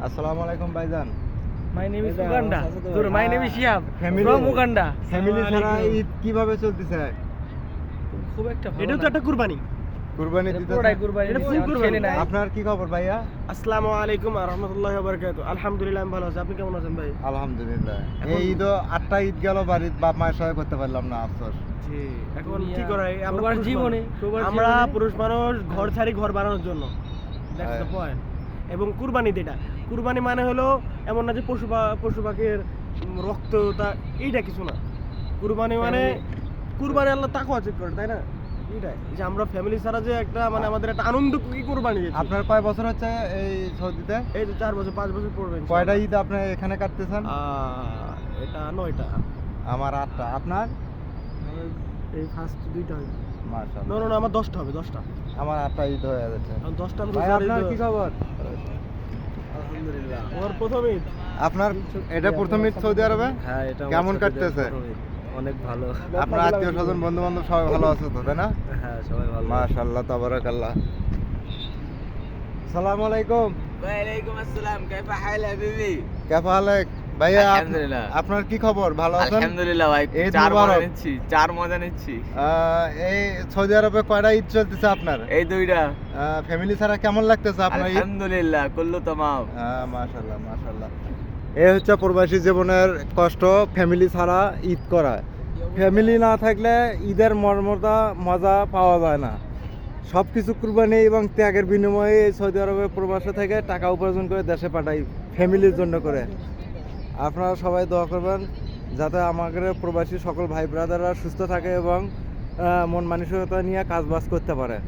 আসসালামু আলাইকুম ভাইজান। My name is Uganda. My name is Shihab Family- from Uganda. Family ছাড়া ঈদ কিভাবে চলতেছে? খুব একটা ভালো এটা তো না। একটা কুরবানি। কুরবানি এটা দিতে পুরোটাই কুরবানি এটা দিচ্ছি, full আমার কুরবানি। ছেলে নাই। আপনার কি খবর ভাইয়া? আসসালামু আলাইকুম ওয়া রাহমাতুল্লাহি ওয়া বারাকাতুহু। আলহামদুলিল্লাহ আমি ভালো আছি। আপনি কেমন আছেন ভাই? আলহামদুলিল্লাহ। এখন- এই ঈদও 8টা ঈদ গেল, বাড়ির বাপ মায়ের সঙ্গে করতে পারলাম না, আফসোস। জি। এখন দুনিয়া, কি করাই আমরা প্রবাস পুরুষ জীবনে, মানুষ। প্রবাস আমরা জীবনে- পুরুষ মানুষ ঘর ছাড়ি ঘর বানানোর জন্য। দ্যাটস দ্য হ্যাঁ। পয়েন্ট। এবং কুরবানি যেটা কুরবানি মানে হলো এমন না যে পশু পাখির রক্ত তা এইটা কিছু না। কুরবানি মানে কুরবানি আল্লাহ তাকওয়া চেক করে, তাই না? এইটাই যে আমরা ফ্যামিলি ছাড়া যে একটা মানে আমাদের একটা আনন্দ কি কুরবানি দিচ্ছি। আপনার কয় বছর হচ্ছে এই সৌদিতে? এই যে 4 বছর 5 বছর পড়বেন কয়টা ঈদ আপনি এখানে কাটতেছেন? এটা 9টা। আমার 8টা। আপনার? এই ফার্স্ট 2টা হবে। মাশাআল্লাহ। না আমার 10টা হবে 10টা। আমার 8টা ঈদ হয়ে যাচ্ছে। আর 10টা ভাই আপনার কি খবর? আলহামদুলিল্লাহ। ওর প্রথম ঈদ। আপনার এটা প্রথম ঈদ সৌদি আরবে? হ্যাঁ, এটা আমার কেমন সাথে কাটতেছে? প্রথম ঈদ। অনেক ভালো। আপনার আত্মীয় স্বজন বন্ধু বান্ধব সবাই ভালো আছে তো, তাই না? হ্যাঁ, সবাই ভালো। মাশাআল্লাহ, তাবারাকাল্লাহ। আসসালামু আলাইকুম। ওয়ালাইকুম আসসালাম, কাইফা হাল হাবিবি? কেমন হালেক ভাইয়া? আলহামদুলিল্লাহ। আপনার কি খবর? ভালো আছেন? আলহামদুলিল্লাহ ভাই, ঈদ চার মজা মুবারক। নিচ্ছি, চার মজা নিচ্ছি। এই সৌদি আরবে কয়টা ঈদ চলতেছে আপনার? এই দুইটা। ফ্যামিলি ছাড়া কেমন লাগতেছে আপনার ঈদ? আলহামদুলিল্লাহ, কুল্লু তামাম। মাশাআল্লাহ মাশাআল্লাহ। এই হচ্ছে প্রবাসী জীবনের কষ্ট, ফ্যামিলি ছাড়া ঈদ করা। ফ্যামিলি না থাকলে ঈদের মজা পাওয়া যায় না। সব কিছু কুরবানি এবং ত্যাগের বিনিময়ে এই সৌদি আরবে প্রবাসে থেকে টাকা উপার্জন করে দেশে পাঠাই ফ্যামিলির জন্য করে। আপনারা সবাই দোয়া করবেন যাতে আমাদের প্রবাসী সকল ভাই ব্রাদাররা সুস্থ থাকে এবং মন মানসিকতা নিয়ে কাজবাজ করতে পারে।